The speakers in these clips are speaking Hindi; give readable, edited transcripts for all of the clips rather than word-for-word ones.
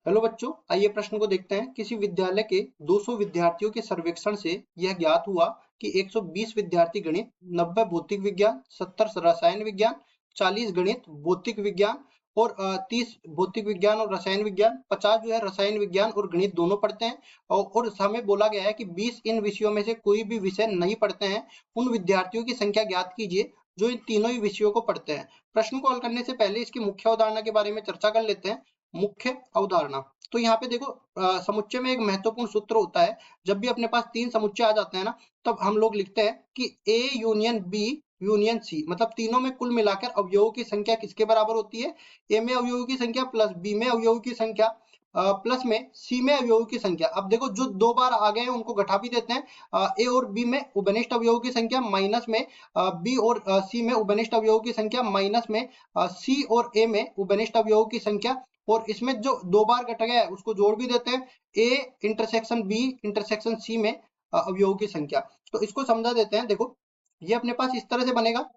हेलो बच्चों, आइए प्रश्न को देखते हैं। किसी विद्यालय के 200 विद्यार्थियों के सर्वेक्षण से यह ज्ञात हुआ कि 120 विद्यार्थी गणित, 90 भौतिक विज्ञान, 70 रसायन विज्ञान, 40 गणित भौतिक विज्ञान और 30 भौतिक विज्ञान और रसायन विज्ञान, 50 जो है रसायन विज्ञान और गणित दोनों पढ़ते हैं। और हमें बोला गया है कि 20 इन विषयों में से कोई भी विषय नहीं पढ़ते हैं। उन विद्यार्थियों की संख्या ज्ञात कीजिए जो इन तीनों ही विषयों को पढ़ते हैं। प्रश्न को हल करने से पहले इसकी मुख्य अवधारणा के बारे में चर्चा कर लेते हैं। मुख्य अवधारणा, तो यहाँ पे देखो समुच्चय में एक महत्वपूर्ण सूत्र होता है। जब भी अपने पास तीन समुच्चय आ जाते हैं ना, तब हम लोग लिखते हैं कि A union B union C, मतलब तीनों में कुल मिलाकर अवयवों की संख्या किसके बराबर होती है? ए में अवयवों की संख्या प्लस बी में अवयवों की संख्या प्लस में सी में अवयवों की संख्या। अब देखो जो दो बार आ गए हैं उनको घटा भी देते हैं। ए और बी में उभयनिष्ठ अवयवों की संख्या माइनस में बी और सी में उभयनिष्ठ अवयवों की संख्या माइनस में सी और ए में उभयनिष्ठ अवयवों की संख्या। और इसमें जो दो बार घट गया है उसको जोड़ भी देते हैं, A intersection B intersection C में अवयवों की संख्या। तो इसको समझा देते हैं। देखो ये अपने पास इस तरह से बनेगा,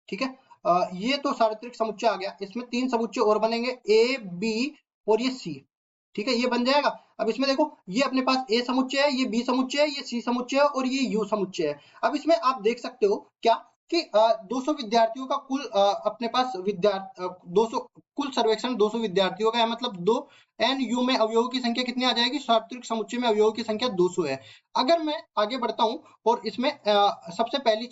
ठीक है। ये तो सार्वत्रिक समुच्चय आ गया। इसमें तीन समुच्चय और बनेंगे, ए बी और ये सी, ठीक है, ये बन जाएगा। अब इसमें देखो ये अपने पास ए समुच्चय है, ये बी समुच्चय है, ये सी समुच्चय है और ये यू समुच्चय है। अब इसमें आप देख सकते हो क्या कि 200 विद्यार्थियों का कुल अपने पास 200 कुल सर्वेक्षण 200 विद्यार्थियों का है, मतलब दो एन यू में अवयवों की संख्या कितनी आ जाएगी? सार्वत्रिक समुच्चय में अवयवों की संख्या 200 है। अगर मैं आगे बढ़ता हूं और इसमें सबसे पहली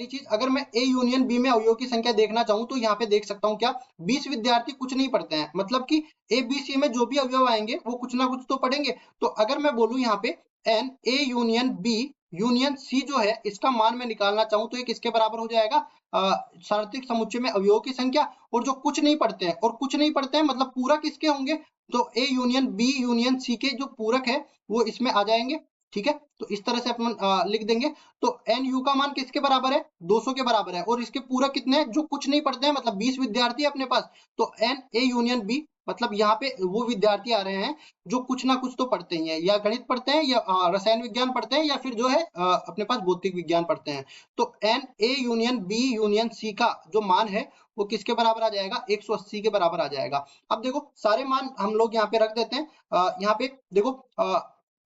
चीज अगर मैं ए यूनियन बी में अवयवों की संख्या देखना चाहूं तो यहाँ पे देख सकता हूँ क्या 20 विद्यार्थी कुछ नहीं पढ़ते हैं, मतलब कि ए बी सी में जो भी अवयव आएंगे वो कुछ ना कुछ तो पढ़ेंगे। तो अगर मैं बोलूं यहाँ पे n A union B union C जो है इसका मान मैं निकालना चाहूं तो ये किसके बराबर हो जाएगा? सार्वत्रिक समुच्चय में अवयवों की संख्या। और जो कुछ नहीं पढ़ते हैं और कुछ नहीं पढ़ते हैं मतलब पूरक किसके होंगे? तो A union B union C के जो पूरक है वो इसमें आ जाएंगे, ठीक है। तो इस तरह से अपन लिख देंगे। तो एन यू का मान किसके बराबर है? 200 के बराबर है। और इसके पूरक कितने हैं? जो कुछ नहीं पढ़ते हैं, मतलब 20 विद्यार्थी है अपने पास। तो एन ए यूनियन बी, मतलब यहाँ पे वो विद्यार्थी आ रहे हैं जो कुछ ना कुछ तो पढ़ते ही हैं, या गणित पढ़ते हैं या रसायन विज्ञान पढ़ते हैं या फिर जो है अपने पास भौतिक विज्ञान पढ़ते हैं। तो n A union B union C का जो मान है वो किसके बराबर आ जाएगा? 180 के बराबर आ जाएगा। अब देखो सारे मान हम लोग यहाँ पे रख देते हैं। यहाँ पे देखो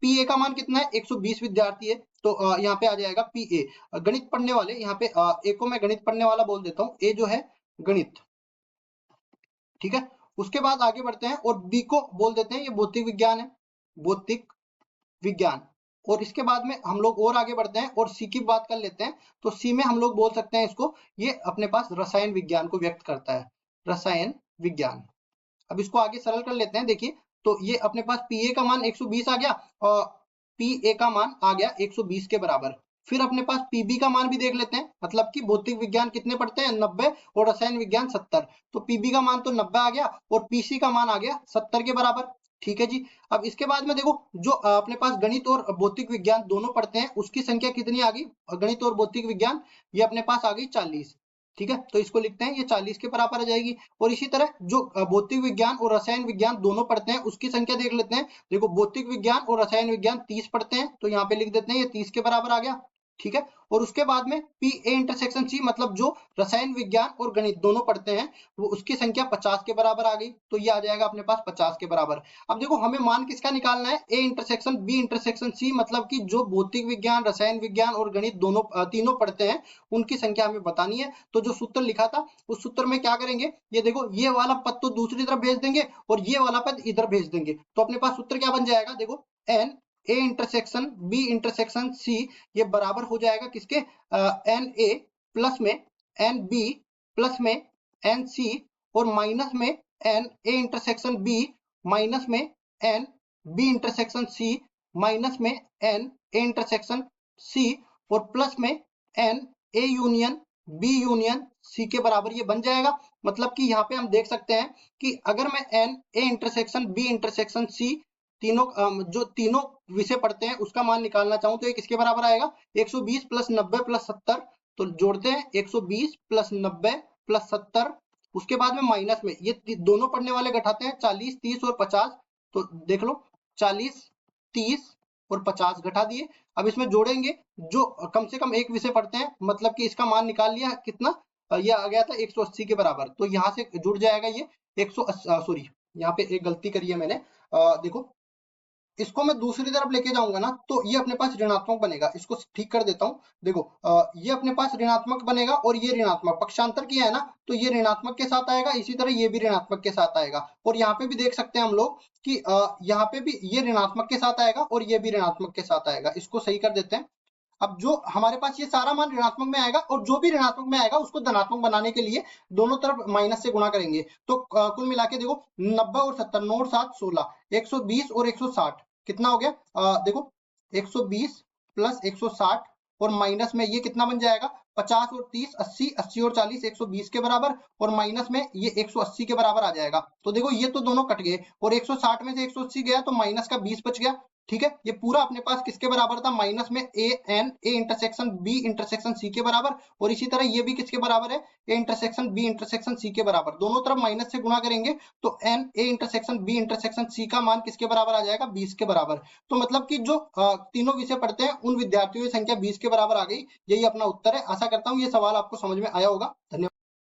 पी ए का मान कितना है? 120 विद्यार्थी है। तो यहाँ पे आ जाएगा पी ए। गणित पढ़ने वाले, यहाँ पे ए को मैं गणित पढ़ने वाला बोल देता हूँ, ए जो है गणित, ठीक है। उसके बाद आगे बढ़ते हैं और बी को बोल देते हैं ये भौतिक विज्ञान है, भौतिक विज्ञान। और इसके बाद में हम लोग और आगे बढ़ते हैं और सी की बात कर लेते हैं। तो सी में हम लोग बोल सकते हैं इसको, ये अपने पास रसायन विज्ञान को व्यक्त करता है, रसायन विज्ञान। अब इसको आगे सरल कर लेते हैं। देखिए तो ये अपने पास पीए का मान 120 आ गया और पीए का मान आ गया 120 के बराबर। फिर अपने पास पीबी का मान भी देख लेते हैं, मतलब कि भौतिक विज्ञान कितने पढ़ते हैं? 90 और रसायन विज्ञान 70। तो पीबी का मान तो 90 आ गया और पीसी का मान आ गया 70 के बराबर, ठीक है जी। अब इसके बाद में देखो जो अपने पास गणित और भौतिक विज्ञान दोनों पढ़ते हैं उसकी संख्या कितनी आ गई? गणित और भौतिक विज्ञान ये अपने पास आ गई 40, ठीक है। तो इसको लिखते हैं, ये 40 के बराबर आ जाएगी। और इसी तरह जो भौतिक विज्ञान और रसायन विज्ञान दोनों पढ़ते हैं उसकी संख्या देख लेते हैं। देखो भौतिक विज्ञान और रसायन विज्ञान 30 पढ़ते हैं, तो यहाँ पे लिख देते हैं ये 30 के बराबर आ गया, ठीक है। और उसके बाद में पी ए इंटरसेक्शन सी, मतलब जो रसायन विज्ञान और गणित दोनों पढ़ते हैं वो उसकी संख्या 50 के बराबर आ गई, तो ये आ जाएगा अपने पास 50 के बराबर। अब देखो हमें मान किसका निकालना है? A intersection B intersection C, मतलब कि जो भौतिक विज्ञान रसायन विज्ञान और गणित दोनों तीनों पढ़ते हैं उनकी संख्या हमें बतानी है। तो जो सूत्र लिखा था उस सूत्र में क्या करेंगे? ये देखो ये वाला पद तो दूसरी तरफ भेज देंगे और ये वाला पद इधर भेज देंगे। तो अपने पास सूत्र क्या बन जाएगा? देखो n A intersection B intersection C ये बराबर हो जाएगा किसके? एन ए प्लस में एन बी प्लस में एन सी और माइनस में n A intersection B minus में n B intersection C minus में एन ए इंटरसेक्शन सी और प्लस में n A union B union C के बराबर ये बन जाएगा। मतलब कि यहाँ पे हम देख सकते हैं कि अगर मैं n A intersection B intersection C तीनों जो तीनों विषय पढ़ते हैं उसका मान निकालना चाहूं तो ये किसके बराबर आएगा? 120 प्लस 90 प्लस 70। तो जोड़ते हैं 120 प्लस 90 प्लस 70। उसके बाद में माइनस में ये दोनों पढ़ने वाले घटाते हैं 40 30 और 50। तो देख लो 40 30 और 50 घटा दिए। अब इसमें जोड़ेंगे जो कम से कम एक विषय पढ़ते हैं, मतलब कि इसका मान निकाल लिया कितना? ये आ गया था 180 के बराबर। तो यहाँ से जुड़ जाएगा ये 180 सॉरी यहाँ पे एक गलती करी है मैंने। देखो, इसको मैं दूसरी तरफ लेके जाऊंगा ना तो ये अपने पास ऋणात्मक बनेगा। इसको ठीक कर देता हूँ। देखो, ये अपने पास ऋणात्मक बनेगा और ये ऋणात्मक, पक्षांतर किया है ना, तो ये ऋणात्मक के साथ आएगा, इसी तरह ये भी ऋणात्मक के साथ आएगा। और यहाँ पे भी देख सकते हैं हम लोग कि यहाँ पे भी ये ऋणात्मक के साथ आएगा और ये भी ऋणात्मक के साथ आएगा। इसको सही कर देते हैं। अब जो हमारे पास ये सारा मान ऋणात्मक में आएगा और जो भी ऋणात्मक में आएगा उसको धनात्मक बनाने के लिए दोनों तरफ माइनस से गुणा करेंगे। तो कुल मिला के देखो, 90 और 70, 9 और 7 16, 120 और 160 कितना हो गया? देखो, 120 प्लस 160 और माइनस में ये कितना बन जाएगा? 50 और 30 80, 80 और 40 120 के बराबर, और माइनस में ये 180 के बराबर आ जाएगा। तो देखो, ये तो दोनों कट गए और 160 में से 180 गया तो माइनस का 20 बच गया। ठीक है, ये पूरा अपने पास किसके बराबर था? माइनस में A n A intersection B intersection C के बराबर। और इसी तरह ये भी किसके बराबर है? A intersection B intersection C के बराबर। दोनों तरफ माइनस से गुणा करेंगे तो n A intersection B intersection C का मान किसके बराबर आ जाएगा? 20 के बराबर। तो मतलब कि जो तीनों विषय पढ़ते हैं उन विद्यार्थियों की संख्या 20 के बराबर आ गई। यही अपना उत्तर है। आशा करता हूँ ये सवाल आपको समझ में आया होगा। धन्यवाद।